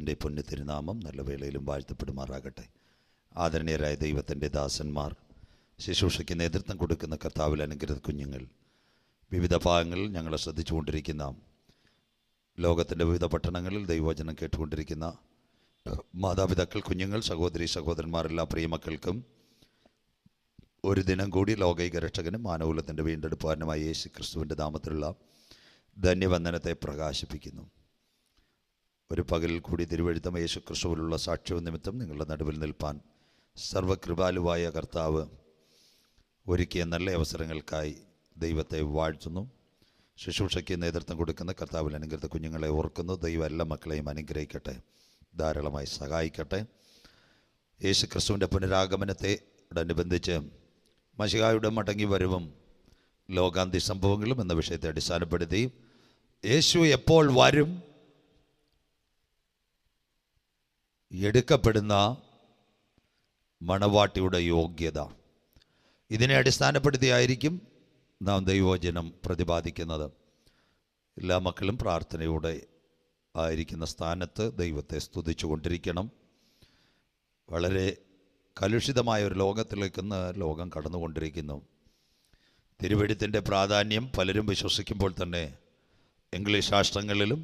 ദൈവത്തിൻ്റെ പുണ്യ തിരുനാമം നല്ല വേളയിലും വാഴ്ത്തപ്പെടുമാറാകട്ടെ. ആദരണീയരായ ദൈവത്തിൻ്റെ ദാസന്മാർ, ശുശ്രൂഷയ്ക്ക് നേതൃത്വം കൊടുക്കുന്ന കർത്താവിൽ അനുഗ്രഹ കുഞ്ഞുങ്ങൾ, വിവിധ ഭാഗങ്ങളിൽ ഞങ്ങളെ ശ്രദ്ധിച്ചുകൊണ്ടിരിക്കുന്ന, ലോകത്തിൻ്റെ വിവിധ പട്ടണങ്ങളിൽ ദൈവവചനം കേട്ടുകൊണ്ടിരിക്കുന്ന മാതാപിതാക്കൾ, കുഞ്ഞുങ്ങൾ, സഹോദരി സഹോദരന്മാർ, എല്ലാ പ്രിയമക്കൾക്കും ഒരു ദിനം കൂടി ലോകൈക രക്ഷകനും മാനവകുലത്തിൻ്റെ വീണ്ടെടുപ്പുകാരനുമായ യേശു ക്രിസ്തുവിൻ്റെ നാമത്തിലുള്ള ധന്യവന്ദനത്തെ പ്രകാശിപ്പിക്കുന്നു. ഒരു പകലിൽ കൂടി തിരുവഴുത്തം യേശു ക്രിസ്തുവിലുള്ള സാക്ഷ്യവും നിമിത്തം നിങ്ങളുടെ നടുവിൽ നിൽപ്പാൻ സർവ്വകൃപാലുവായ കർത്താവ് ഒരുക്കിയ നല്ല അവസരങ്ങൾക്കായി ദൈവത്തെ വാഴ്ത്തുന്നു. ശുശ്രൂഷയ്ക്ക് നേതൃത്വം കൊടുക്കുന്ന കർത്താവിൽ അനുഗ്രഹ കുഞ്ഞുങ്ങളെ ഓർക്കുന്നു. ദൈവം എല്ലാ മക്കളെയും അനുഗ്രഹിക്കട്ടെ, ധാരാളമായി സഹായിക്കട്ടെ. യേശു ക്രിസ്തുവിൻ്റെ പുനരാഗമനത്തോടനുബന്ധിച്ച് മശിഹായുടെ മടങ്ങി വരവും ലോകാന്ത്യ സംഭവങ്ങളും എന്ന വിഷയത്തെ അടിസ്ഥാനപ്പെടുത്തി യേശു എപ്പോൾ വരും, എടുക്കപ്പെടുന്ന മണവാട്ടിയുടെ യോഗ്യത, ഇതിനെ അടിസ്ഥാനപ്പെടുത്തിയായിരിക്കും നാം ദൈവവചനം പ്രതിപാദിക്കുന്നത്. എല്ലാ മക്കളും പ്രാർത്ഥനയോടെ ആയിരിക്കുന്ന സ്ഥാനത്ത് ദൈവത്തെ സ്തുതിച്ചു കൊണ്ടിരിക്കണം. വളരെ കലുഷിതമായ ഒരു ലോകത്തിലേക്കൊന്ന് ലോകം കടന്നുകൊണ്ടിരിക്കുന്നു. തിരുവെഴുത്തിൻ്റെ പ്രാധാന്യം പലരും വിശ്വസിക്കുമ്പോൾ തന്നെ ഇംഗ്ലീഷ് രാഷ്ട്രങ്ങളിലും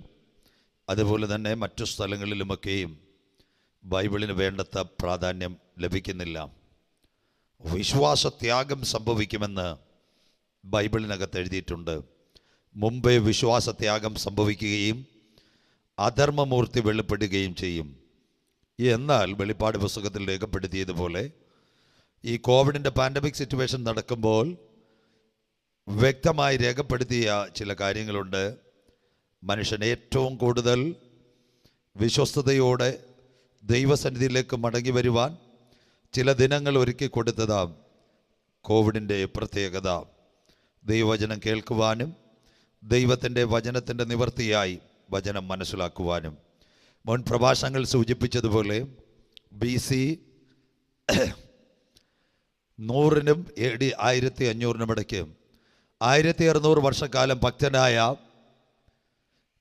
അതുപോലെ തന്നെ മറ്റു സ്ഥലങ്ങളിലുമൊക്കെയും ബൈബിളിന് വേണ്ടത്ര പ്രാധാന്യം ലഭിക്കുന്നില്ല. വിശ്വാസത്യാഗം സംഭവിക്കുമെന്ന് ബൈബിളിനകത്ത് എഴുതിയിട്ടുണ്ട്. മുമ്പേ വിശ്വാസത്യാഗം സംഭവിക്കുകയും അധർമ്മമൂർത്തി വെളിപ്പെടുകയും ചെയ്യും. എന്നാൽ വെളിപ്പാട് പുസ്തകത്തിൽ രേഖപ്പെടുത്തിയതുപോലെ ഈ കോവിഡിൻ്റെ പാൻഡമിക് സിറ്റുവേഷൻ നടക്കുമ്പോൾ വ്യക്തമായി രേഖപ്പെടുത്തിയ ചില കാര്യങ്ങളുണ്ട്. മനുഷ്യൻ ഏറ്റവും കൂടുതൽ വിശ്വസ്തയോടെ ദൈവസന്നിധിയിലേക്ക് മടങ്ങി വരുവാൻ ചില ദിനങ്ങൾ ഒരുക്കി കൊടുത്തതാം കോവിഡിൻ്റെ പ്രത്യേകത. ദൈവവചനം കേൾക്കുവാനും ദൈവത്തിൻ്റെ വചനത്തിൻ്റെ നിവൃത്തിയായി വചനം മനസ്സിലാക്കുവാനും. മുൻ പ്രഭാഷണങ്ങൾ സൂചിപ്പിച്ചതുപോലെ BC 100-നും AD 1500-നും ഇടയ്ക്ക് 1600 വർഷക്കാലം ഭക്തനായ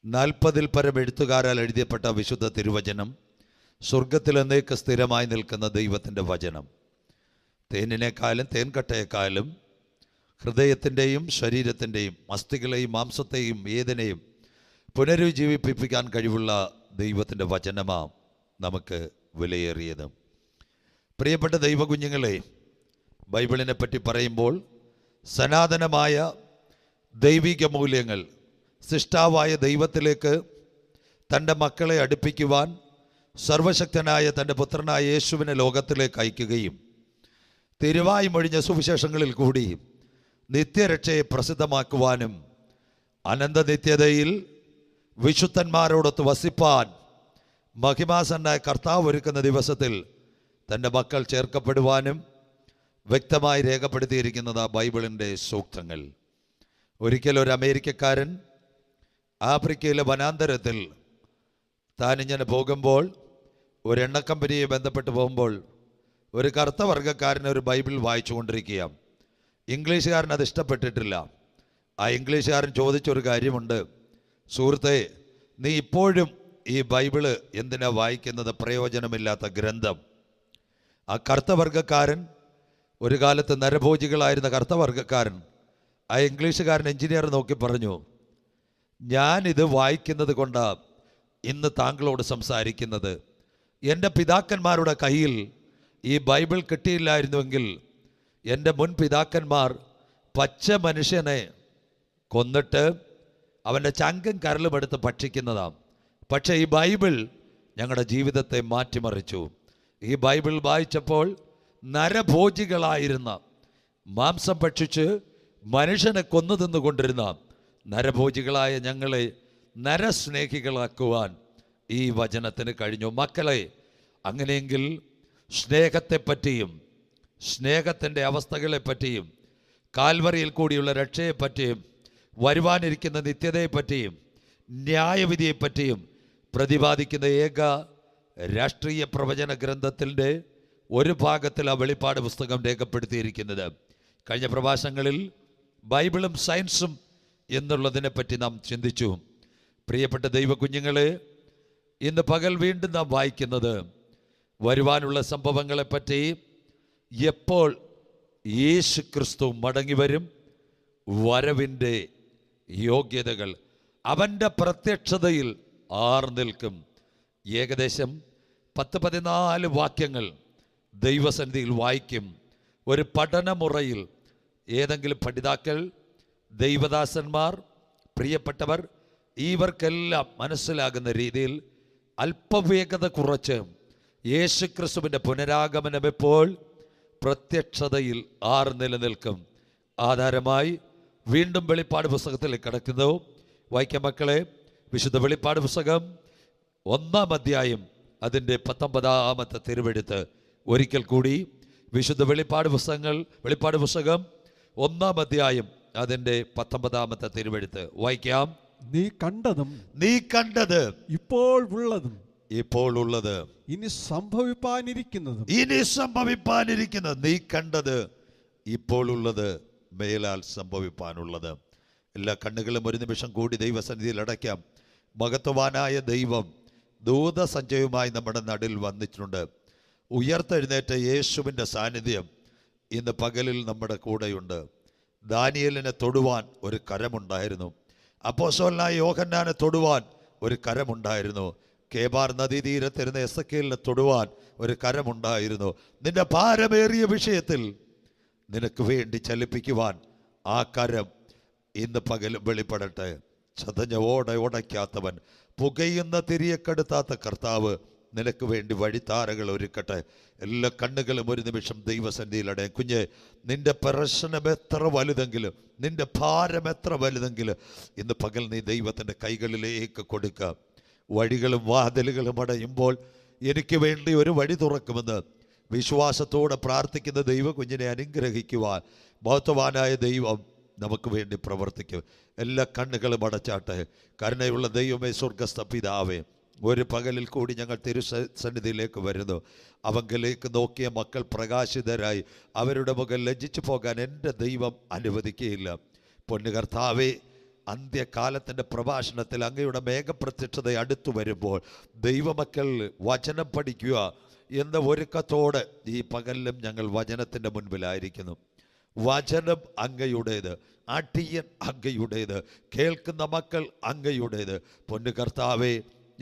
40-ൽ പരം എഴുത്തുകാരാൽ എഴുതിയപ്പെട്ട വിശുദ്ധ തിരുവചനം, സ്വർഗത്തിൽ എന്നേക്ക് സ്ഥിരമായി നിൽക്കുന്ന ദൈവത്തിൻ്റെ വചനം, തേനിനേക്കാളും തേൻകട്ടയേക്കാളും ഹൃദയത്തിൻ്റെയും ശരീരത്തിൻ്റെയും അസ്ഥികളെയും മാംസത്തെയും ഏതിനെയും പുനരുജ്ജീവിപ്പിക്കാൻ കഴിവുള്ള ദൈവത്തിൻ്റെ വചനമാണ് നമുക്ക് വിലയേറിയത്. പ്രിയപ്പെട്ട ദൈവകുഞ്ഞുങ്ങളെ, ബൈബിളിനെ പറ്റി പറയുമ്പോൾ സനാതനമായ ദൈവിക മൂല്യങ്ങൾ സൃഷ്ടാവായ ദൈവത്തിലേക്ക് തൻ്റെ മക്കളെ അടുപ്പിക്കുവാൻ സർവശക്തനായ തൻ്റെ പുത്രനായ യേശുവിനെ ലോകത്തിലേക്ക് അയക്കുകയും തിരുവായി മൊഴിഞ്ഞ സുവിശേഷങ്ങളിൽ കൂടി നിത്യരക്ഷയെ പ്രസിദ്ധമാക്കുവാനും അനന്തനിത്യതയിൽ വിശുദ്ധന്മാരോടൊത്ത് വസിപ്പാൻ മഹിമാസന്നായ കർത്താവ് ഒരുക്കുന്ന ദിവസത്തിൽ തൻ്റെ മക്കൾ ചേർക്കപ്പെടുവാനും വ്യക്തമായി രേഖപ്പെടുത്തിയിരിക്കുന്നത് ബൈബിളിൻ്റെ സൂക്തങ്ങൾ. ഒരിക്കൽ ഒരു അമേരിക്കക്കാരൻ ആഫ്രിക്കയിലെ വനാന്തരത്തിൽ താനിങ്ങനെ പോകുമ്പോൾ, ഒരു എണ്ണ കമ്പനിയെ ബന്ധപ്പെട്ട് പോകുമ്പോൾ, ഒരു കറുത്ത വർഗ്ഗക്കാരൻ ഒരു ബൈബിൾ വായിച്ചു കൊണ്ടിരിക്കുക. ഇംഗ്ലീഷുകാരൻ അത് ഇഷ്ടപ്പെട്ടിട്ടില്ല. ആ ഇംഗ്ലീഷുകാരൻ ചോദിച്ചൊരു കാര്യമുണ്ട്: സുഹൃത്തെ, നീ ഇപ്പോഴും ഈ ബൈബിള് എന്തിനാ വായിക്കുന്നത്? പ്രയോജനമില്ലാത്ത ഗ്രന്ഥം. ആ കറുത്ത വർഗ്ഗക്കാരൻ, ഒരു കാലത്ത് നരഭോജികളായിരുന്ന കറുത്ത വർഗ്ഗക്കാരൻ, ആ ഇംഗ്ലീഷുകാരൻ എഞ്ചിനീയർ നോക്കി പറഞ്ഞു, ഞാനിത് വായിക്കുന്നത് കൊണ്ടാണ് ഇന്ന് താങ്കളോട് സംസാരിക്കുന്നത്. എൻ്റെ പിതാക്കന്മാരുടെ കയ്യിൽ ഈ ബൈബിൾ കിട്ടിയില്ലായിരുന്നുവെങ്കിൽ എൻ്റെ മുൻ പിതാക്കന്മാർ പച്ച മനുഷ്യനെ കൊന്നിട്ട് അവൻ്റെ ചങ്കും കരളും എടുത്ത് ഭക്ഷിക്കുന്നതാണ്. പക്ഷേ ഈ ബൈബിൾ ഞങ്ങളുടെ ജീവിതത്തെ മാറ്റിമറിച്ചു. ഈ ബൈബിൾ വായിച്ചപ്പോൾ നരഭോജികളായിരുന്ന, മാംസം ഭക്ഷിച്ച് മനുഷ്യനെ കൊന്നു തിന്നുകൊണ്ടിരുന്ന നരഭോജികളായ ഞങ്ങളെ നരസ്നേഹികളാക്കുവാൻ ഈ വചനത്തിന് കഴിഞ്ഞു. മക്കളെ, അങ്ങനെയെങ്കിൽ സ്നേഹത്തെപ്പറ്റിയും സ്നേഹത്തിൻ്റെ അവസ്ഥകളെപ്പറ്റിയും കാൽവറിയിൽ കൂടിയുള്ള രക്ഷയെപ്പറ്റിയും വരുവാനിരിക്കുന്ന നിത്യതയെപ്പറ്റിയും ന്യായവിധിയെപ്പറ്റിയും പ്രതിപാദിക്കുന്ന ഏക രാഷ്ട്രീയ പ്രവചന ഗ്രന്ഥത്തിൻ്റെ ഒരു ഭാഗത്തിൽ ആ വെളിപ്പാട് പുസ്തകം രേഖപ്പെടുത്തിയിരിക്കുന്നത്. കഴിഞ്ഞ പ്രഭാഷണങ്ങളിൽ ബൈബിളും സയൻസും എന്നുള്ളതിനെപ്പറ്റി നാം ചിന്തിച്ചു. പ്രിയപ്പെട്ട ദൈവകുഞ്ഞുങ്ങളെ, ഇന്ന് പകൽ വീണ്ടും നാം വായിക്കുന്നത് വരുവാനുള്ള സംഭവങ്ങളെപ്പറ്റി, എപ്പോൾ യേശു ക്രിസ്തു മടങ്ങി വരും, വരവിൻ്റെ യോഗ്യതകൾ, അവൻ്റെ പ്രത്യക്ഷതയിൽ നിൽക്കും. ഏകദേശം 10-14 വാക്യങ്ങൾ ദൈവസന്നിധിയിൽ വായിക്കും. ഒരു പഠനമുറയിൽ ഏതെങ്കിലും പഠിതാക്കൾ, ദൈവദാസന്മാർ, പ്രിയപ്പെട്ടവർ, ഇവർക്കെല്ലാം മനസ്സിലാകുന്ന രീതിയിൽ അല്പവേഗത കുറച്ച് യേശുക്രിസ്തുവിൻ്റെ പുനരാഗമനം എപ്പോൾ, പ്രത്യക്ഷതയിൽ നിലനിൽക്കും. ആധാരമായി വീണ്ടും വെളിപ്പാട് പുസ്തകത്തിലേക്ക് കടക്കുന്നു. വായിക്കാം മക്കളെ. വിശുദ്ധ വെളിപ്പാട് പുസ്തകം 1-ാം അധ്യായം അതിൻ്റെ 19-ാമത്തെ തിരുവെഴുത്ത്. ഒരിക്കൽ കൂടി വിശുദ്ധ വെളിപ്പാട് പുസ്തകം 1-ാം അധ്യായം അതിൻ്റെ 19-ാമത്തെ തിരുവെഴുത്ത് വായിക്കാം. നീ കണ്ടത് ഇപ്പോൾ ഉള്ളത് ഇനി സംഭവിപ്പാനിരിക്കുന്നത് നീ കണ്ടത് ഇപ്പോൾ ഉള്ളത്, മേലാൽ സംഭവിപ്പാനുള്ളത്. എല്ലാ കണ്ണുകളും ഒരു നിമിഷം കൂടി ദൈവസന്നിധിയിൽ അടയ്ക്കാം. മഹത്വവാനായ ദൈവം ദൂതസഞ്ചയവുമായി നമ്മുടെ നടുവിൽ വന്നിട്ടുണ്ട്. ഉയർത്തെഴുന്നേറ്റ യേശുവിൻ്റെ സാന്നിധ്യം ഇന്ന് പകലിൽ നമ്മുടെ കൂടെയുണ്ട്. ദാനിയേലിനെ തൊടുവാൻ ഒരു കരമുണ്ടായിരുന്നു. അപ്പോസ്തലനായ യോഹന്നാനെ തൊടുവാൻ ഒരു കരമുണ്ടായിരുന്നു. കേബാർ നദീതീരത്തിരുന്ന എസെക്കിയേലിനെ തൊടുവാൻ ഒരു കരമുണ്ടായിരുന്നു. നിന്റെ ഭാരമേറിയ വിഷയത്തിൽ നിനക്ക് വേണ്ടി ചലിപ്പിക്കുവാൻ ആ കരം ഇന്ന് പകലും വെളിപ്പെടട്ടെ. ചതഞ്ഞ ഉടയ്ക്കാത്തവൻ, പുകയുന്ന തിരിയെക്കെടുത്താത്ത കർത്താവ് നിനക്ക് വേണ്ടി വഴിത്താരകൾ ഒരുക്കട്ടെ. എല്ലാ കണ്ണുകളും ഒരു നിമിഷം ദൈവസന്നിധിയിലടേ. കുഞ്ഞെ, നിന്റെ പ്രശ്നം എത്ര വലുതെങ്കിലും, നിന്റെ ഭാരം എത്ര വലുതെങ്കിലും ഇന്ന് പകൽ നീ ദൈവത്തിൻ്റെ കൈകളിലേക്ക് കൊടുക്കുക. വഴികളും വാതിലുകളും അടയുമ്പോൾ എനിക്ക് വേണ്ടി ഒരു വഴി തുറക്കുമെന്ന് വിശ്വാസത്തോടെ പ്രാർത്ഥിക്കുന്ന ദൈവ കുഞ്ഞിനെ അനുഗ്രഹിക്കുവാൻ മഹത്വവാനായ ദൈവം നമുക്ക് വേണ്ടി പ്രവർത്തിക്കും. എല്ലാ കണ്ണുകളും അടച്ചാട്ടെ. കരുണയുള്ള ദൈവമേ, സ്വർഗസ്ഥ പിതാവേ, ഒരു പകലിൽ കൂടി ഞങ്ങൾ തിരുസന്നിധിയിലേക്ക് വരുന്നു. അവങ്കിലേക്ക് നോക്കിയ മക്കൾ പ്രകാശിതരായി അവരുടെ മുഖം ലജ്ജിച്ചു പോകാൻ എൻ്റെ ദൈവം അനുവദിക്കുകയില്ല. പൊന്നു കർത്താവേ, അന്ത്യകാലത്തിൻ്റെ പ്രഭാഷണത്തിൽ അങ്ങയുടെ മേഘപ്രത്യക്ഷത അടുത്തു വരുമ്പോൾ ദൈവമക്കൾ വചനം പഠിക്കുക എന്ന ഒരുക്കത്തോടെ ഈ പകലിലും ഞങ്ങൾ വചനത്തിൻ്റെ മുൻപിലായിരിക്കുന്നു. വചനം അങ്ങയുടേത്, അടിയൻ അങ്ങയുടേത്, കേൾക്കുന്ന മക്കൾ അങ്ങയുടേത്. പൊന്നു കർത്താവേ,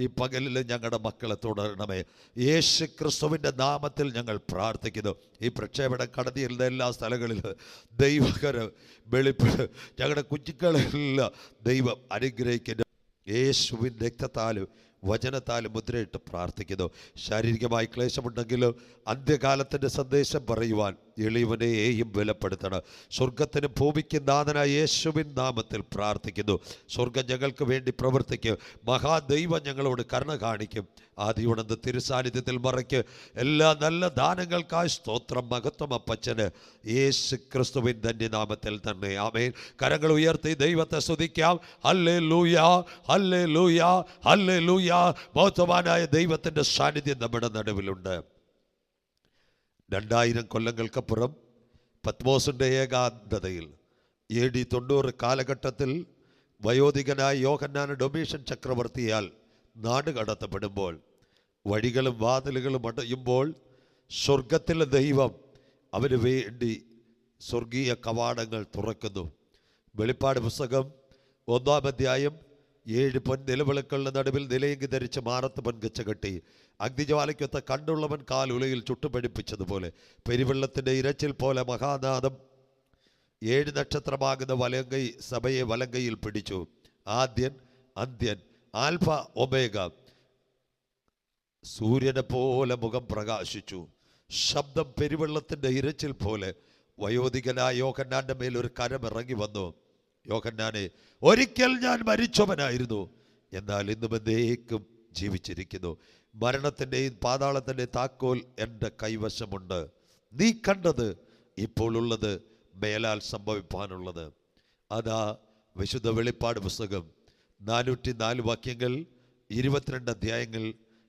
ഈ പകലിൽ ഞങ്ങളുടെ മക്കളെ തുടരണമേ. യേശു ക്രിസ്തുവിൻ്റെ നാമത്തിൽ ഞങ്ങൾ പ്രാർത്ഥിക്കുന്നു. ഈ പ്രക്ഷേപണം കടന്നു ചെല്ലുന്ന എല്ലാ സ്ഥലങ്ങളിലും ദൈവകരം വെളിപ്പെട്ട് ഞങ്ങളുടെ കുഞ്ഞുങ്ങളെല്ലാം ദൈവം അനുഗ്രഹിക്കുന്നു. യേശുവിൻ രക്തത്താലും വചനത്താലും മുദ്രയിട്ട് പ്രാർത്ഥിക്കുന്നു. ശാരീരികമായി ക്ലേശമുണ്ടെങ്കിലും അന്ത്യകാലത്തിൻ്റെ സന്ദേശം പറയുവാൻ എളിയവനെയും ബലപ്പെടുത്തണം. സ്വർഗത്തിനും ഭൂമിക്കും നാഥനായ യേശുവിൻ നാമത്തിൽ പ്രാർത്ഥിക്കുന്നു. സ്വർഗം ഞങ്ങൾക്ക് വേണ്ടി പ്രവർത്തിക്കും. മഹാദൈവം ഞങ്ങളോട് കരുണ കാണിക്കും. ആദിയുണർന്ന് തിരുസാന്നിധ്യത്തിൽ മറയ്ക്ക്. എല്ലാ നല്ല ദാനങ്ങൾക്കായി സ്തോത്രം. മഹത്വം അപ്പച്ചന് യേശു ക്രിസ്തുവിൻ ധന്യനാമത്തിൽ തന്നെ. ആമേൻ. കരങ്ങൾ ഉയർത്തി ദൈവത്തെ സ്തുതിക്കാം. Hallelujah, hallelujah, hallelujah. മഹത്വവാനായ ദൈവത്തിൻ്റെ സാന്നിധ്യം നമ്മുടെ നടുവിലുണ്ട്. 2000 കൊല്ലങ്ങൾക്കപ്പുറം പത്മോസിൻ്റെ ഏകാന്തതയിൽ AD 90 കാലഘട്ടത്തിൽ വയോധികനായ യോഹന്നാൻ ഡൊമീഷ്യൻ ചക്രവർത്തിയാൽ നാട് കടത്തപ്പെടുമ്പോൾ, വഴികളും വാതിലുകളും അടയുമ്പോൾ സ്വർഗത്തിലെ ദൈവം അവന് വേണ്ടി സ്വർഗീയ കവാടങ്ങൾ തുറക്കുന്നു. വെളിപ്പാട് പുസ്തകം 1-ാം അധ്യായം 7 പൊൻനിലവിളക്കുകളുടെ നടുവിൽ നിലയെങ്കി ധരിച്ച് മാറത്ത് പൊൻകച്ച കെട്ടി അഗ്നിജ്വാലയ്ക്കൊത്ത കണ്ടുള്ളവൻ കാലുലയിൽ ചുട്ടുപടിപ്പിച്ചതുപോലെ പെരുവെള്ളത്തിൻ്റെ ഇരച്ചിൽ പോലെ മഹാനാദം 7 നക്ഷത്രമാകുന്ന വലങ്കൈ സഭയെ വലങ്കയിൽ പിടിച്ചു. Adhyan, അന്ത്യൻ, alpha, omega. സൂര്യനെ പോലെ മുഖം പ്രകാശിച്ചു. ശബ്ദം പെരുവെള്ളത്തിൻ്റെ ഇരച്ചിൽ പോലെ. വയോധികനായ യോഹന്നാന്റെ മേൽ ഒരു കരമിറങ്ങി വന്നു. യോഹന്നാനെ, ഒരിക്കൽ ഞാൻ മരിച്ചവനായിരുന്നു, എന്നാൽ ഇന്നും എന്നേക്കും ജീവിച്ചിരിക്കുന്നു. മരണത്തിൻ്റെയും പാതാളത്തിൻ്റെയും താക്കോൽ എൻ്റെ കൈവശമുണ്ട്. നീ കണ്ടത് ഇപ്പോൾ ഉള്ളത്, മേലാൽ സംഭവിപ്പാനുള്ളത്. അതാ വിശുദ്ധ വെളിപ്പാട് പുസ്തകം 404 വാക്യങ്ങൾ, 22 അധ്യായങ്ങൾ,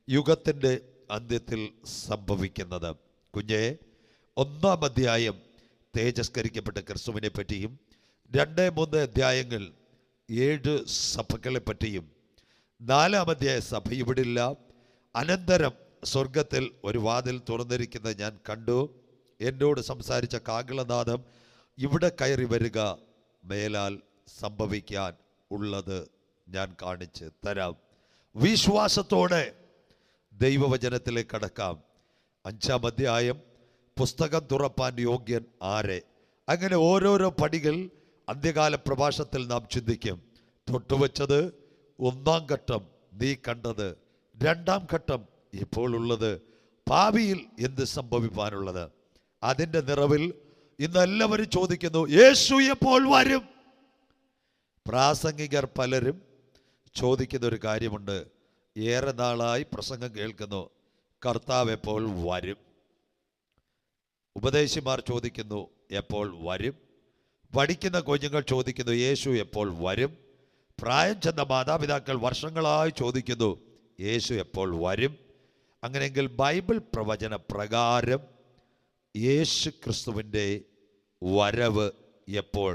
യുഗത്തിൻ്റെ അന്ത്യത്തിൽ സംഭവിക്കുന്നത്. കുഞ്ഞെ, 1-ാം അധ്യായം തേജസ്കരിക്കപ്പെട്ട ക്രിസ്തുവിനെ പറ്റിയും 2-3 അധ്യായങ്ങൾ 7 സഭകളെ പറ്റിയും 4-ാം സഭ ഇവിടില്ല. അനന്തരം സ്വർഗത്തിൽ ഒരു വാതിൽ തുറന്നിരിക്കുന്നത് ഞാൻ കണ്ടു. എന്നോട് സംസാരിച്ച കാഹളനാദം, ഇവിടെ കയറി വരിക, മേലാൽ സംഭവിക്കാൻ ഉള്ളത് ഞാൻ കാണിച്ച് തരാം. വിശ്വാസത്തോടെ ദൈവവചനത്തിലേക്ക് കടക്കാം. 5-ാം അധ്യായം, പുസ്തകം തുറപ്പാൻ യോഗ്യൻ ആരെ? അങ്ങനെ ഓരോരോ പടികൾ അന്ത്യകാല പ്രഭാഷണത്തിൽ നാം ചിന്തിക്കും. തൊട്ടുവച്ചത് 1-ാം ഘട്ടം, നീ കണ്ടത്. 2-ാം ഘട്ടം, ഇപ്പോൾ ഉള്ളത്. ഭാവിയിൽ എന്ത് സംഭവിക്കാനുള്ളത്? അതിൻ്റെ നിറവിൽ ഇന്ന് എല്ലാവരും ചോദിക്കുന്നു, യേശു എപ്പോൾ വരും? പ്രാസംഗികർ പലരും ചോദിക്കുന്ന ഒരു കാര്യമുണ്ട്. ഏറെ നാളായി പ്രസംഗം കേൾക്കുന്നു, കർത്താവ് എപ്പോൾ വരും? ഉപദേശിമാർ ചോദിക്കുന്നു, എപ്പോൾ വരും? പഠിക്കുന്ന കുഞ്ഞുങ്ങൾ ചോദിക്കുന്നു, യേശു എപ്പോൾ വരും? പ്രായം ചെന്ന മാതാപിതാക്കൾ വർഷങ്ങളായി ചോദിക്കുന്നു, യേശു എപ്പോൾ വരും? അങ്ങനെയെങ്കിൽ ബൈബിൾ പ്രവചന പ്രകാരം യേശു ക്രിസ്തുവിൻ്റെ വരവ് എപ്പോൾ?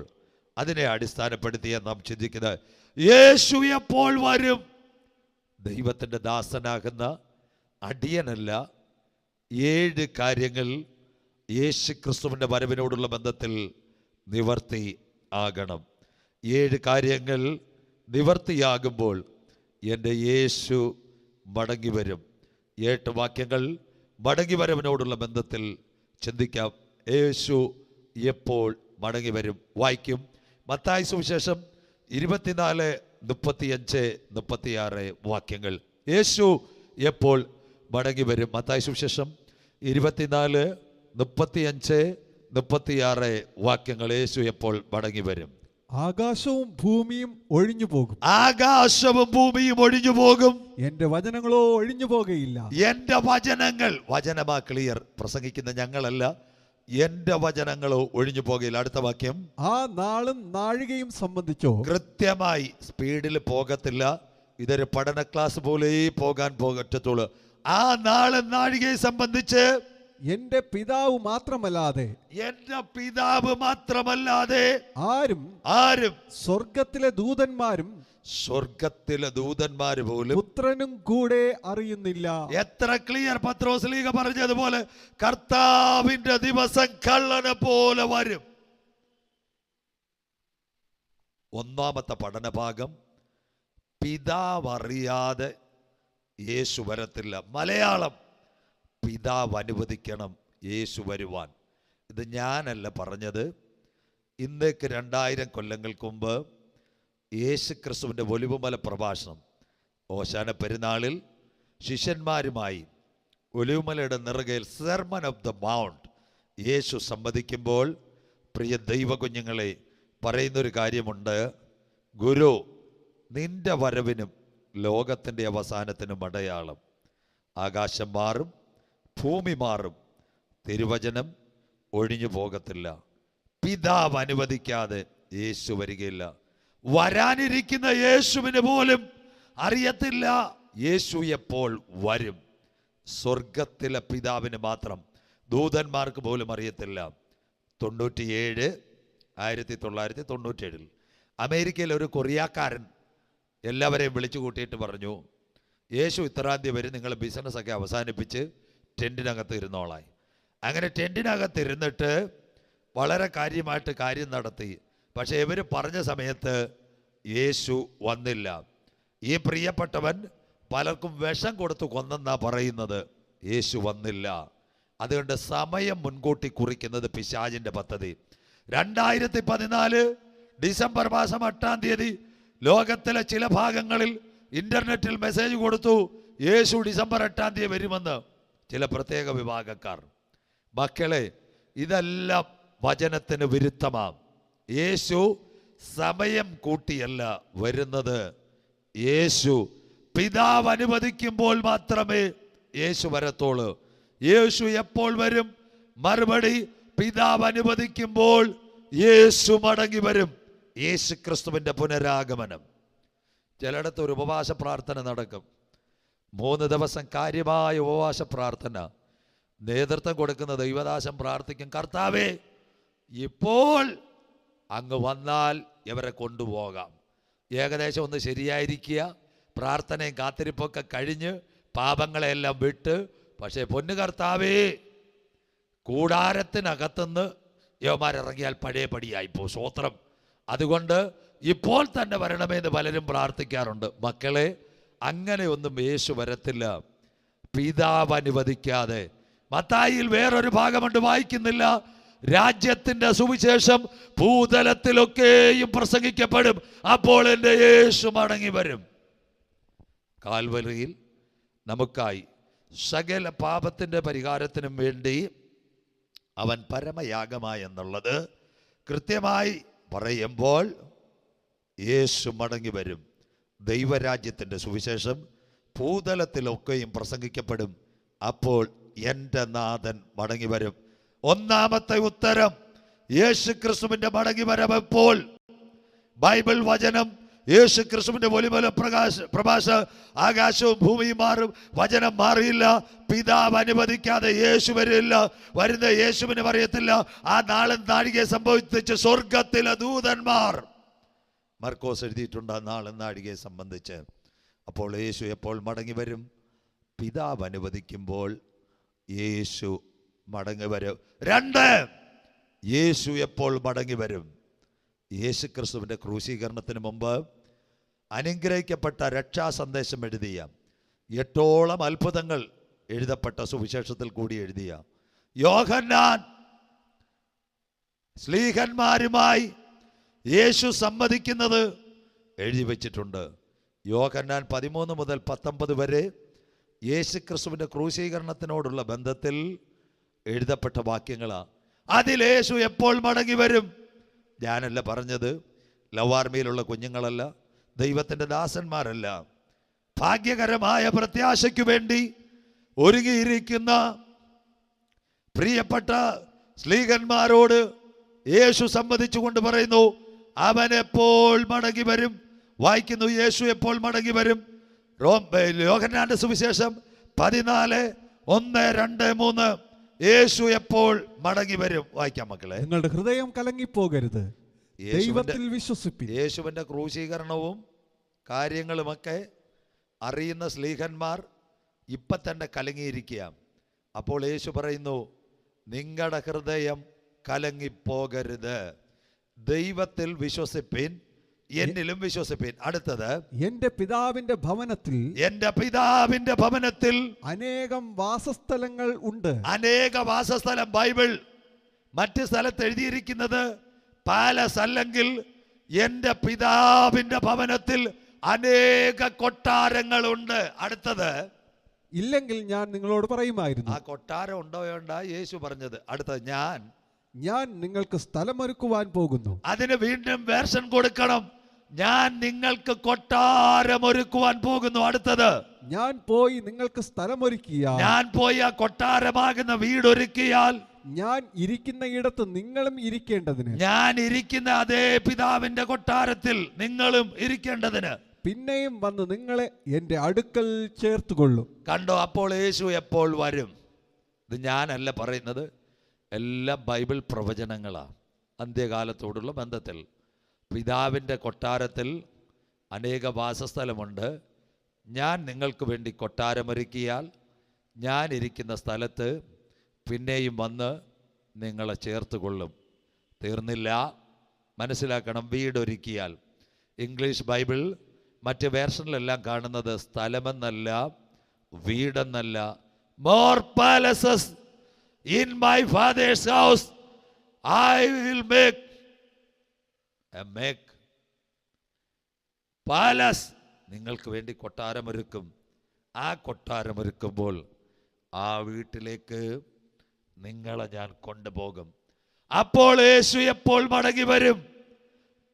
അതിനെ അടിസ്ഥാനപ്പെടുത്തിയ നാം ചിന്തിക്കുന്നത്, യേശു എപ്പോൾ വരും? ദൈവത്തിൻ്റെ ദാസനാകുന്ന അടിയനല്ല, 7 കാര്യങ്ങൾ യേശു ക്രിസ്തുവിൻ്റെ വരവിനോടുള്ള ബന്ധത്തിൽ നിവർത്തി ആകണം. 7 കാര്യങ്ങൾ നിവർത്തിയാകുമ്പോൾ എൻ്റെ യേശു മടങ്ങി വരും. 8 വാക്യങ്ങൾ മടങ്ങി വരവിനോടുള്ള ബന്ധത്തിൽ ചിന്തിക്കാം. യേശു എപ്പോൾ മടങ്ങി വരും? വായിക്കും. മത്തായി സുവിശേഷം 24, 35, 36 വാക്യങ്ങൾ. യേശു എപ്പോൾ മടങ്ങി വരും? മത്തായി സുവിശേഷം 24, 35, 36 വാക്യങ്ങൾ. യേശു എപ്പോൾ മടങ്ങി വരും? ആകാശവും ഭൂമിയും ഒഴിഞ്ഞു പോകും. ആകാശവും ഭൂമിയും ഒഴിഞ്ഞു പോകും, എന്റെ വചനങ്ങളോ ഒഴിഞ്ഞു പോകുകയില്ല. എന്റെ വചനങ്ങൾ, വചനമാ ക്ലിയർ. പ്രസംഗിക്കുന്ന ഞങ്ങളല്ല, എന്റെ വചനങ്ങളോ ഒഴിഞ്ഞു പോകുകയില്ല. അടുത്ത വാക്യം, ആ നാളും നാഴികയും സംബന്ധിച്ചോ? കൃത്യമായി സ്പീഡിൽ പോകത്തില്ല. ഇതൊരു പഠന ക്ലാസ് പോലെ പോകാൻ പറ്റത്തുള്ളൂ. ആ നാളും നാഴികയെ സംബന്ധിച്ച് എന്റെ പിതാവ് മാത്രമല്ലാതെ, എന്റെ പിതാവ് മാത്രമല്ലാതെ ആരും സ്വർഗത്തിലെ ദൂതന്മാരും പോലും പുത്രനും കൂടെ അറിയുന്നില്ല. എത്ര ക്ലിയർ! പത്രോസ്ലീഹ പറഞ്ഞതുപോലെ കർത്താവിന്റെ ദിവസം കള്ളനെ പോലെ വരും. 1-ാമത്തെ പഠനഭാഗം, പിതാവ് അറിയാതെ യേശു വരത്തില്ല. മലയാളം, പിതാവ് അനുവദിക്കണം യേശു വരുവാൻ. ഇത് ഞാനല്ല പറഞ്ഞത്. ഇന്നേക്ക് 2000 കൊല്ലങ്ങൾക്ക് മുമ്പ് യേശു ക്രിസ്തുവിൻ്റെ ഒലിവുമല പ്രഭാഷണം, ഓശാന പെരുന്നാളിൽ ശിഷ്യന്മാരുമായി ഒലിവുമലയുടെ നെറുകയിൽ സെർമൺ ഓഫ് ദ മൗണ്ട് യേശു സംവദിക്കുമ്പോൾ, പ്രിയ ദൈവകുഞ്ഞുങ്ങളെ, പറയുന്നൊരു കാര്യമുണ്ട്. ഗുരു, നിന്റെ വരവിനും ലോകത്തിൻ്റെ അവസാനത്തിനും അടയാളം. ആകാശം മാറും, ഭൂമി മാറും, തിരുവചനം ഒഴിഞ്ഞു പോകത്തില്ല. പിതാവ് അനുവദിക്കാതെ യേശു വരികയില്ല. വരാനിരിക്കുന്ന യേശുവിന് പോലും അറിയത്തില്ല യേശു എപ്പോൾ വരും. സ്വർഗത്തിലെ പിതാവിന് മാത്രം, ദൂതന്മാർക്ക് പോലും അറിയത്തില്ല. 1997 അമേരിക്കയിൽ ഒരു കൊറിയക്കാരൻ എല്ലാവരെയും വിളിച്ചു കൂട്ടിയിട്ട് പറഞ്ഞു, യേശു ഇത്രാം തീയതി വരെ നിങ്ങൾ ബിസിനസ്സൊക്കെ അവസാനിപ്പിച്ച് ടെൻറ്റിനകത്ത് ഇരുന്നോളായി. അങ്ങനെ ടെൻറ്റിനകത്ത് ഇരുന്നിട്ട് വളരെ കാര്യമായിട്ട് കാര്യം നടത്തി. പക്ഷേ ഇവർ പറഞ്ഞ സമയത്ത് യേശു വന്നില്ല. ഈ പ്രിയപ്പെട്ടവൻ പലർക്കും വിഷം കൊടുത്ത് കൊന്നെന്നാ പറയുന്നത്. യേശു വന്നില്ല. അതുകൊണ്ട് സമയം മുൻകൂട്ടി കുറിക്കുന്നത് പിശാചിൻ്റെ പദ്ധതി. 2014 ഡിസംബർ മാസം 8-ാം തീയതി ലോകത്തിലെ ചില ഭാഗങ്ങളിൽ ഇന്റർനെറ്റിൽ മെസ്സേജ് കൊടുത്തു, യേശു ഡിസംബർ 8-ാം തീയതി വരുമെന്ന് ചില പ്രത്യേക വിഭാഗക്കാർ. മക്കളെ, ഇതെല്ലാം വചനത്തിന് വിരുദ്ധമാണ്. യേശു സമയം കൂട്ടിയല്ല വരുന്നത്. യേശു പിതാവ് അനുവദിക്കുമ്പോൾ മാത്രമേ യേശു വരത്തുള്ളൂ. യേശു എപ്പോൾ വരും? മറുപടി, പിതാവ് അനുവദിക്കുമ്പോൾ യേശു മടങ്ങി വരും. യേശു ക്രിസ്തുവിൻ്റെ പുനരാഗമനം. ചിലയിടത്ത് ഒരു ഉപവാസ പ്രാർത്ഥന നടക്കും. 3 ദിവസം കാര്യമായ ഉപവാസ പ്രാർത്ഥന. നേതൃത്വം കൊടുക്കുന്ന ദൈവദാസൻ പ്രാർത്ഥിക്കും, കർത്താവേ, ഇപ്പോൾ അങ്ങ് വന്നാൽ ഇവരെ കൊണ്ടുപോകാം. ഏകദേശം ഒന്ന് ശരിയായിരിക്കുക, പ്രാർത്ഥനയും കാത്തിരിപ്പൊക്കെ കഴിഞ്ഞ് പാപങ്ങളെല്ലാം വിട്ട്, പക്ഷേ പൊന്നു കർത്താവേ, കൂടാരത്തിനകത്തുനിന്ന് യവന്മാരിറങ്ങിയാൽ പഴയ പടിയായിപ്പോ. സ്തോത്രം. അതുകൊണ്ട് ഇപ്പോൾ തന്നെ വരണമെന്ന് പലരും പ്രാർത്ഥിക്കാറുണ്ട്. മക്കളെ, അങ്ങനെയൊന്നും യേശു വരത്തില്ല, പിതാവ് അനുവദിക്കാതെ. മത്തായിയിൽ വേറൊരു ഭാഗമുണ്ട്, വായിക്കുന്നില്ല. രാജ്യത്തിന്റെ സുവിശേഷം ഭൂതലത്തിലൊക്കെയും പ്രസംഗിക്കപ്പെടും, അപ്പോൾ എൻ്റെ യേശു മടങ്ങി വരും. കാൽവരിയിൽ നമുക്കായി സകല പാപത്തിൻ്റെ പരിഹാരത്തിനും വേണ്ടി അവൻ പരമയാഗമായെന്നുള്ളത് കൃത്യമായി പറയുമ്പോൾ യേശു മടങ്ങി വരും. ദൈവരാജ്യത്തിൻ്റെ സുവിശേഷം ഭൂതലത്തിലൊക്കെയും പ്രസംഗിക്കപ്പെടും, അപ്പോൾ എൻ്റെ നാഥൻ മടങ്ങി വരും. ഒന്നാമത്തെ ഉത്തരം, യേശു ക്രിസ്തുവിൻ്റെ മടങ്ങി വരവ് എപ്പോൾ? ബൈബിൾ വചനം യേശു ക്രിസ്തുവിൻ്റെ ഒലിമല പ്രഭാഷ ആകാശവും ഭൂമിയും മാറും, വചനം മാറിയില്ല. പിതാവ് അനുവദിക്കാതെ യേശു വരില്ല. വരുന്ന യേശുവിന് പറയത്തില്ല. ആ നാളും നാഴികയെ സംഭവിച്ച് സ്വർഗത്തിലെ ദൂതന്മാർ, മർക്കോസ് എഴുതിയിട്ടുണ്ട് ആ നാളും നാഴികയെ സംബന്ധിച്ച്. അപ്പോൾ യേശു എപ്പോൾ മടങ്ങി വരും? പിതാവ് അനുവദിക്കുമ്പോൾ യേശു മടങ്ങി വരും. 2, യേശു എപ്പോൾ മടങ്ങി വരും? യേശു ക്രിസ്തുവിൻ്റെ ക്രൂശീകരണത്തിന് മുമ്പ് അനുഗ്രഹിക്കപ്പെട്ട രക്ഷാ സന്ദേശം എഴുതിയ 8ഓളം അത്ഭുതങ്ങൾ എഴുതപ്പെട്ട സുവിശേഷത്തിൽ കൂടി എഴുതിയ യോഹന്നാൻ ശ്ലീഹന്മാരുമായി യേശു സംവദിക്കുന്നത് എഴുതി വച്ചിട്ടുണ്ട്. യോഹന്നാൻ 13 മുതൽ 19 വരെ യേശു ക്രിസ്തുവിൻ്റെ ക്രൂശീകരണത്തിനോടുള്ള ബന്ധത്തിൽ എഴുതപ്പെട്ട വാക്യങ്ങളാണ്. അതിൽ യേശു എപ്പോൾ മടങ്ങി വരും? ഞാനല്ല പറഞ്ഞത്, ലവാർമയിലുള്ള കുഞ്ഞുങ്ങളല്ല, ദൈവത്തിൻ്റെ ദാസന്മാരല്ല, ഭാഗ്യകരമായ പ്രത്യാശയ്ക്കു വേണ്ടി ഒരുങ്ങിയിരിക്കുന്ന പ്രിയപ്പെട്ട സ്ലീഹന്മാരോട് യേശു സംവദിച്ചുകൊണ്ട് പറയുന്നു, അവൻ എപ്പോൾ മടങ്ങി വരും? വായിക്കുന്നു, യേശു എപ്പോൾ മടങ്ങി വരും? യോഹന്നാന്റെ സുവിശേഷം 14, 1, 2, 3. യേശു എപ്പോൾ മടങ്ങി വരും? വായിക്കാം മക്കളെ. നിങ്ങളുടെ ഹൃദയം കലങ്ങിപ്പോകരുത്, ദൈവത്തിൽ വിശ്വസിപ്പിൻ. യേശുവിന്റെ ക്രൂശീകരണവും കാര്യങ്ങളുമൊക്കെ അറിയുന്ന സ്ലീഹന്മാർ ഇപ്പൊ തന്നെ കലങ്ങിയിരിക്കുക. അപ്പോൾ യേശു പറയുന്നു, നിങ്ങളുടെ ഹൃദയം കലങ്ങിപ്പോകരുത്, ദൈവത്തിൽ വിശ്വസിപ്പിൻ, എന്നിലും വിശ്വസിപ്പിൻ. അടുത്തത്, എന്റെ പിതാവിന്റെ ഭവനത്തിൽ അനേകം വാസസ്ഥലങ്ങൾ ഉണ്ട്. അനേക വാസസ്ഥലം. ബൈബിൾ മറ്റ് സ്ഥലത്ത് എഴുതിയിരിക്കുന്നത് പാലസ് അല്ലെങ്കിൽ എന്റെ പിതാവിന്റെ ഭവനത്തിൽ അനേക കൊട്ടാരങ്ങളുണ്ട്. അടുത്തത്, ഇല്ലെങ്കിൽ ഞാൻ നിങ്ങളോട് പറയുമായിരുന്നു. ആ കൊട്ടാരം ഉണ്ടോ വേണ്ട യേശു പറഞ്ഞത്. അടുത്തത്, ഞാൻ നിങ്ങൾക്ക് സ്ഥലമൊരുക്കുവാൻ പോകുന്നു. അതിന് വീണ്ടും വേർഷൻ കൊടുക്കണം. ഞാൻ നിങ്ങൾക്ക് കൊട്ടാരമൊരുക്കുവാൻ പോകുന്നു. അടുത്തത്, ഞാൻ പോയി നിങ്ങൾക്ക് സ്ഥലമൊരുക്കിയാൽ, ഞാൻ പോയി ആ കൊട്ടാരമാകുന്ന വീടൊരുക്കിയാൽ, ഞാൻ ഇരിക്കുന്ന ഇടത്ത് നിങ്ങളും ഇരിക്കേണ്ടതിന്, ഞാൻ ഇരിക്കുന്ന അതേ പിതാവിന്റെ കൊട്ടാരത്തിൽ നിങ്ങളും ഇരിക്കേണ്ടതിന് പിന്നെയും വന്ന് നിങ്ങളെ എന്റെ അടുക്കൽ ചേർത്തുകൊള്ളും. കണ്ടോ? അപ്പോൾ യേശു എപ്പോൾ വരും? ഇത് ഞാനല്ല പറയുന്നത്, എല്ലാം ബൈബിൾ പ്രവചനങ്ങളാണ്. അന്ത്യകാലത്തോടുള്ള ബന്ധത്തിൽ പിതാവിൻ്റെ കൊട്ടാരത്തിൽ അനേക വാസസ്ഥലമുണ്ട്. ഞാൻ നിങ്ങൾക്ക് വേണ്ടി കൊട്ടാരമൊരുക്കിയാൽ ഞാൻ ഇരിക്കുന്ന സ്ഥലത്ത് പിന്നെയും വന്ന് നിങ്ങളെ ചേർത്തുകൊള്ളും. തീർന്നില്ല, മനസ്സിലാക്കണം. വീടൊരുക്കിയാൽ. ഇംഗ്ലീഷ് ബൈബിൾ മറ്റ് വേർഷനിലെല്ലാം കാണുന്നത് സ്ഥലമെന്നല്ല, വീടെന്നല്ല. More palaces in my father's house I will make palace. നിങ്ങൾക്ക് വേണ്ടി കൊട്ടാരമൊരുക്കും. ആ കൊട്ടാരമൊരുക്കുമ്പോൾ ആ വീട്ടിലേക്ക് നിങ്ങളെ ഞാൻ കൊണ്ടുപോകും. അപ്പോൾ യേശു എപ്പോൾ മടങ്ങി വരും?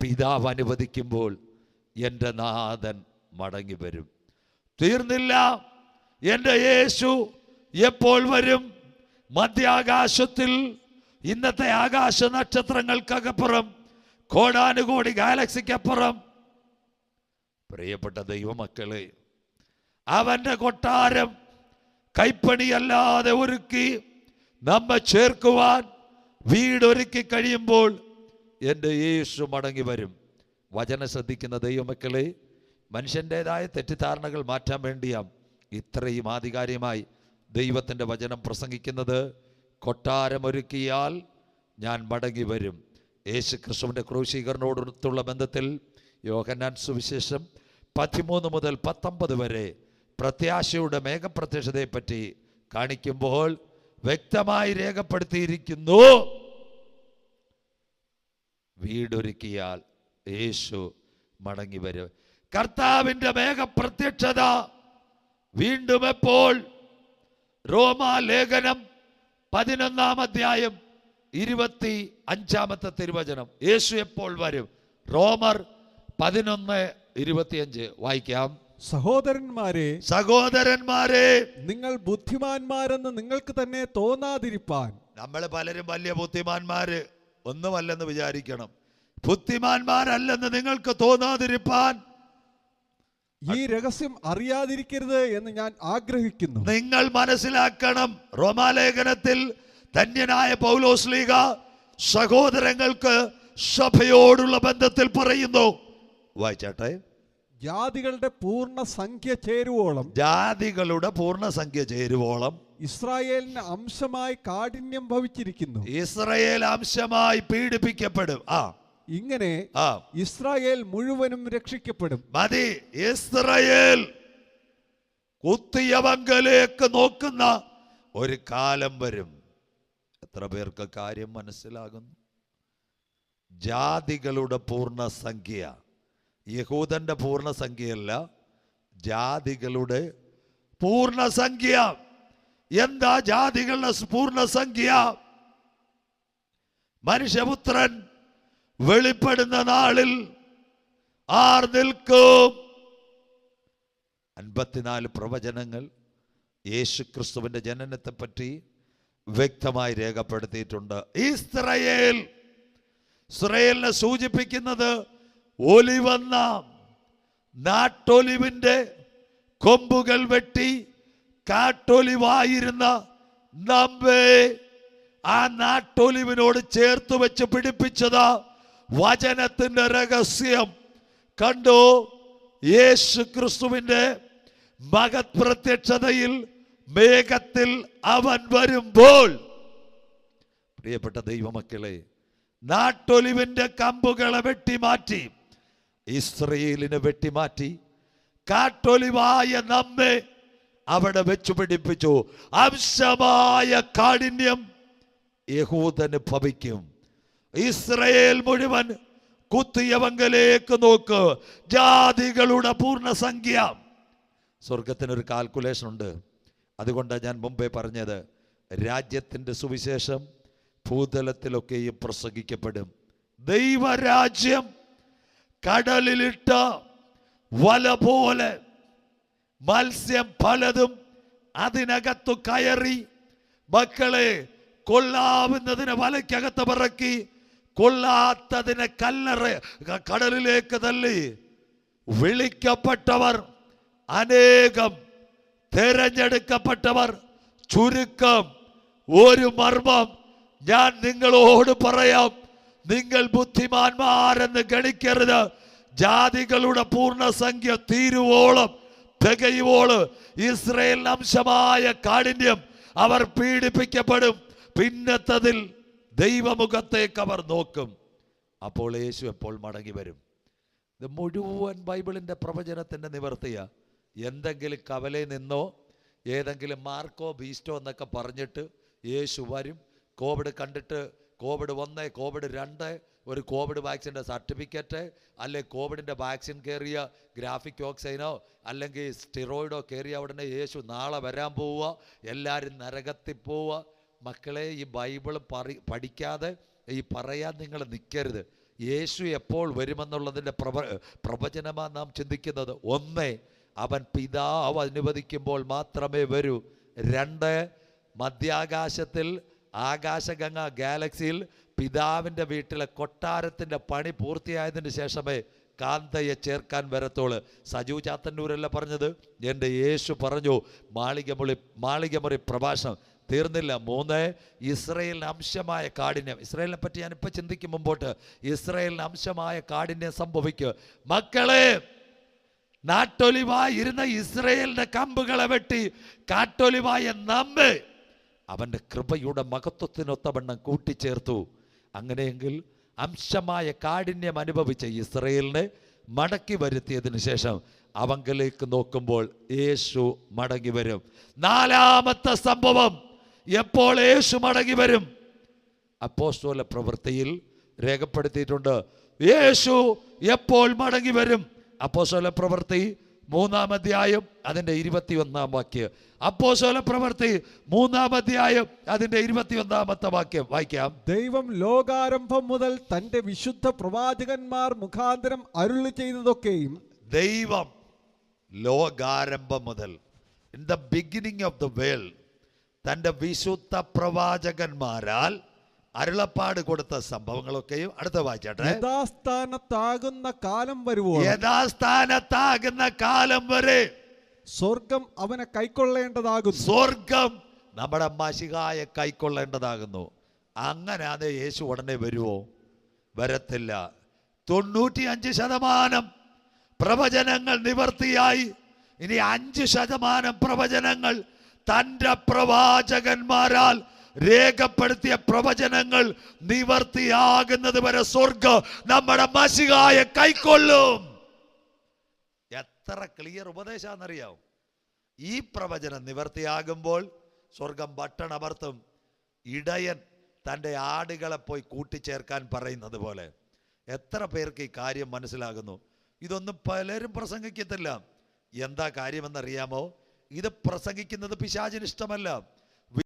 പിതാവ് അനുവദിക്കുമ്പോൾ എൻ്റെ നാഥൻ മടങ്ങി വരും. തീർന്നില്ല, എൻ്റെ യേശു എപ്പോൾ വരും? മധ്യാകാശത്തിൽ, ഇന്നത്തെ ആകാശ നക്ഷത്രങ്ങൾക്കകപ്പുറം, കോടാനുകോടി ഗാലക്സിക്കപ്പുറം, പ്രിയപ്പെട്ട ദൈവമക്കളെ, അവന്റെ കൊട്ടാരം കൈപ്പണിയല്ലാതെ ഒരുക്കി നമ്മെ ചേർക്കുവാൻ വീടൊരുക്കി കഴിയുമ്പോൾ എൻ്റെ യേശു മടങ്ങി വരും. വചനം ശ്രദ്ധിക്കുന്ന ദൈവമക്കളെ, മനുഷ്യൻ്റെതായ തെറ്റിദ്ധാരണകൾ മാറ്റാൻ വേണ്ടിയാം ഇത്രയും ആധികാരികമായി ദൈവത്തിൻ്റെ വചനം പ്രസംഗിക്കുന്നത്. കൊട്ടാരമൊരുക്കിയാൽ ഞാൻ മടങ്ങി വരും. യേശു ക്രിസ്തുവിൻ്റെ ക്രൂശീകരണത്തോടുള്ള ബന്ധത്തിൽ യോഹന്നാൻ സുവിശേഷം 13 മുതൽ 19 വരെ പ്രത്യാശയുടെ മേഘപ്രത്യക്ഷതയെപ്പറ്റി കാണിക്കുമ്പോൾ വ്യക്തമായി രേഖപ്പെടുത്തിയിരിക്കുന്നു, വീടൊരുക്കിയാൽ യേശു മടങ്ങി വരും. കർത്താവിൻ്റെ മേഘപ്രത്യക്ഷത വീണ്ടും എപ്പോൾ? റോമാലേഖനം 11 അധ്യായം 25 തിരുവചനം. യേശു എപ്പോൾ വരും? റോമർ 11:25 വായിക്കാം. സഹോദരന്മാരെ നിങ്ങൾ ബുദ്ധിമാന്മാരെന്ന് നിങ്ങൾക്ക് തന്നെ തോന്നാതിരിപ്പാൻ. നമ്മൾ പലരും വലിയ ബുദ്ധിമാന്മാര് ഒന്നുമല്ലെന്ന് വിചാരിക്കണം. ബുദ്ധിമാന്മാരല്ലെന്ന് നിങ്ങൾക്ക് തോന്നാതിരിപ്പാൻ ഈ രഹസ്യം അറിയാതിരിക്കരുത് എന്ന് ഞാൻ ആഗ്രഹിക്കുന്നു. നിങ്ങൾ മനസ്സിലാക്കണം. റോമാലേഖനത്തിൽ ധന്യനായ പൗലോസ്ലീഹ സഹോദരങ്ങൾക്ക് സഭയോടുള്ള ബന്ധത്തിൽ പറയുന്നു. വായിച്ചാട്ടെ. ജാതികളുടെ പൂർണ്ണ സംഖ്യ ചേരുവോളം ഇസ്രായേലിന് അംശമായി കാഠിന്യം ഭവിച്ചിരിക്കുന്നു. ഇസ്രായേൽ അംശമായി പീഡിപ്പിക്കപ്പെടും. ഇങ്ങനെ ഇസ്രായേൽ മുഴുവനും രക്ഷിക്കപ്പെടും. മതി. ഇസ്രായേൽ കുത്തിയവങ്കലേക്ക് നോക്കുന്ന ഒരു കാലം വരും. എത്ര പേർക്ക് കാര്യം മനസ്സിലാകുന്നു? ജാതികളുടെ പൂർണ്ണസംഖ്യ, യഹൂദന്റെ പൂർണ്ണസംഖ്യയല്ല, ജാതികളുടെ പൂർണ്ണസംഖ്യ. എന്താ ജാതികളുടെ പൂർണ്ണസംഖ്യ? മനുഷ്യപുത്രൻ വെളിപ്പെടുന്ന നാളിൽ ആർ നിൽക്കും? 54 പ്രവചനങ്ങൾ യേശു ക്രിസ്തുവിന്റെ ജനനത്തെ പറ്റി വ്യക്തമായി രേഖപ്പെടുത്തിയിട്ടുണ്ട്. ഇസ്രായേലിനെ സൂചിപ്പിക്കുന്നത് ഒലിവെന്ന നാട്ടൊലിവിന്റെ കൊമ്പുകൾ വെട്ടി കാട്ടൊലിവായിരുന്ന നമ്മെ ആ നാട്ടൊലിവിനോട് ചേർത്ത് വെച്ച് പിടിപ്പിച്ചത് വചനത്തിന്റെ രഹസ്യം കണ്ടു. യേശു ക്രിസ്തുവിന്റെ മഹത് പ്രത്യക്ഷതയിൽ മേഘത്തിൽ അവൻ വരുമ്പോൾ, പ്രിയപ്പെട്ട ദൈവമക്കളെ, നാട്ടൊലിവിന്റെ കമ്പുകളെ വെട്ടിമാറ്റി ഇസ്രായേലിനെ വെട്ടിമാറ്റി കാട്ടൊലിവായ നമ്മെ അവിടെ വെച്ചു പിടിപ്പിച്ചു. അംശമായ കാഠിന്യം യഹൂദന് ഭവിക്കും. ഇസ്രായേൽ മുഴുവൻ കുത്തിയവങ്കലേക്ക് നോക്ക്. ജാതികളുടെ പൂർണ്ണസംഖ്യ. സ്വർഗത്തിനൊരു കാൽക്കുലേഷൻ ഉണ്ട്. അതുകൊണ്ടാണ് ഞാൻ മുമ്പേ പറഞ്ഞത്, രാജ്യത്തിൻ്റെ സുവിശേഷം ഭൂതലത്തിലൊക്കെയും പ്രസംഗിക്കപ്പെടും. ദൈവരാജ്യം കടലിലിട്ട വല പോലെ മത്സ്യം പലതും അതിനകത്തു കയറി മക്കളെ കൊള്ളാവുന്നതിനെ വലയ്ക്കകത്ത് പറക്കി കൊള്ളാത്തതിനെ കടലിലേക്ക് തള്ളി. വിളിക്കപ്പെട്ടവർ അനേകം, തെരഞ്ഞെടുക്കപ്പെട്ടവർ ചുരുക്കം. ഒരു മർമ്മം ഞാൻ നിങ്ങളോട് പറയാം, നിങ്ങൾ ബുദ്ധിമാന്മാരെന്ന് ഗണിക്കരുത്. ജാതികളുടെ പൂർണ്ണസംഖ്യ തീരുവോളം, തികയുവോളം ഇസ്രായേലിന് അംശമായ കാഠിന്യം അവർ പീഡിപ്പിക്കപ്പെടും. പിന്നത്തതിൽ ദൈവമുഖത്തേക്ക് അവർ നോക്കും. അപ്പോൾ യേശു എപ്പോൾ മടങ്ങി വരും? ഇത് മുഴുവൻ ബൈബിളിൻ്റെ പ്രവചനത്തിൻ്റെ നിവർത്തിയ. എന്തെങ്കിലും കവലയിൽ നിന്നോ ഏതെങ്കിലും മാർക്കോ ബീസ്റ്റോ എന്നൊക്കെ പറഞ്ഞിട്ട് യേശു വരും, കോവിഡ് കണ്ടിട്ട് കോവിഡ് 1, കോവിഡ് 2, ഒരു കോവിഡ് വാക്സിൻ്റെ സർട്ടിഫിക്കറ്റ്, അല്ലെങ്കിൽ കോവിഡിൻ്റെ വാക്സിൻ കയറിയ ഗ്രാഫിക് ഓക്സൈനോ അല്ലെങ്കിൽ സ്റ്റിറോയിഡോ കയറിയ ഉടനെ യേശു നാളെ വരാൻ പോവുക, എല്ലാവരും നരകത്തിൽ പോവുക. മക്കളെ, ഈ ബൈബിൾ പഠിക്കാതെ ഈ പറയാൻ നിങ്ങൾ നിൽക്കരുത്. യേശു എപ്പോൾ വരുമെന്നുള്ളതിൻ്റെ പ്രവചനമാണ് നാം ചിന്തിക്കുന്നത്. 1, അവൻ പിതാവ് അനുവദിക്കുമ്പോൾ മാത്രമേ വരൂ. 2, മധ്യാകാശത്തിൽ ആകാശഗംഗ ഗാലക്സിയിൽ പിതാവിൻ്റെ വീട്ടിലെ കൊട്ടാരത്തിൻ്റെ പണി പൂർത്തിയായതിന് ശേഷമേ കാന്തയെ ചേർക്കാൻ വരത്തോള്. സജു ചാത്തന്നൂരല്ല പറഞ്ഞത്, എൻ്റെ യേശു പറഞ്ഞു. മാളികമുറി പ്രഭാഷണം തീർന്നില്ല. 3, ഇസ്രായേലിന് അംശമായ കാഠിന്യം. ഇസ്രായേലിനെ പറ്റി ഞാനിപ്പോൾ ചിന്തിക്കും മുമ്പോട്ട്. ഇസ്രായേലിന് അംശമായ കാഠിന്യം സംഭവിക്കുക. മക്കളെ, നാട്ടൊലിവായി ഇരുന്ന ഇസ്രയേലിന്റെ കമ്പുകളെ വെട്ടി കാട്ടൊലിവായ നമ്മെ അവന്റെ കൃപയുടെ മഹത്വത്തിനൊത്തവണ്ണം കൂട്ടിച്ചേർത്തു. അങ്ങനെയെങ്കിൽ അംശമായ കാഠിന്യം അനുഭവിച്ച ഇസ്രയേലിനെ മടക്കി വരുത്തിയതിനു ശേഷം അവങ്കലേക്ക് നോക്കുമ്പോൾ യേശു മടങ്ങി വരും. നാലാമത്തെ സംഭവം, എപ്പോൾ യേശു മടങ്ങി വരും? അപ്പോസ്തല പ്രവൃത്തിയിൽ രേഖപ്പെടുത്തിയിട്ടുണ്ട്. യേശു എപ്പോൾ മടങ്ങി വരും? അപ്പോസ്തല പ്രവൃത്തി 3-ാം അധ്യായം അതിൻ്റെ 21-ാം വാക്യം. അപ്പോസ്തല പ്രവൃത്തി 3-ാം അധ്യായം അതിൻ്റെ 21-ാമത്തെ വാക്യം വായിക്കാം. ദൈവം ലോകാരംഭം മുതൽ തന്റെ വിശുദ്ധ പ്രവാചകന്മാർ മുഖാന്തരം അരുളി ചെയ്തതൊക്കെയും, ദൈവം ലോകാരംഭം മുതൽ, in the beginning of the world, തൻ്റെ വിശുദ്ധ പ്രവാചകന്മാരാൽ അരുളപ്പാട് കൊടുത്ത സംഭവങ്ങളൊക്കെയും. അടുത്ത വായിച്ചാട്ടെ. യഥാസ്ഥാനത്താകുന്ന കാലം വരുവോളം, യഥാസ്ഥാനത്താകുന്ന കാലം വരെ സ്വർഗം അവനെ കൈക്കൊള്ളേണ്ടതാകുന്നു. സ്വർഗം നമ്മുടെ മശിഹായെ കൈക്കൊള്ളേണ്ടതാകുന്നു. അങ്ങനെ അത് യേശു ഉടനെ വരുമോ? വരത്തില്ല. 95% പ്രവചനങ്ങൾ നിവർത്തിയായി. ഇനി 5% പ്രവചനങ്ങൾ തൻ്റെ പ്രവാചകന്മാരാൽ രേഖപ്പെടുത്തിയ പ്രവചനങ്ങൾ നിവർത്തിയാകുന്നത് വരെ സ്വർഗം നമ്മുടെ മശിഹായെ കൈക്കൊള്ളും. എത്ര ക്ലിയർ ഉപദേശാന്നറിയാവും. ഈ പ്രവചനം നിവർത്തിയാകുമ്പോൾ സ്വർഗം ബട്ടണമർത്തും. ഇടയൻ തൻ്റെ ആടുകളെ പോയി കൂട്ടിച്ചേർക്കാൻ പറയുന്നത് പോലെ. എത്ര പേർക്ക് ഈ കാര്യം മനസ്സിലാകുന്നു? ഇതൊന്നും പലരും പ്രസംഗിക്കത്തില്ല. എന്താ കാര്യമെന്നറിയാമോ? ഇത് പ്രസംഗിക്കുന്നത് പിശാചിന് ഇഷ്ടമല്ല.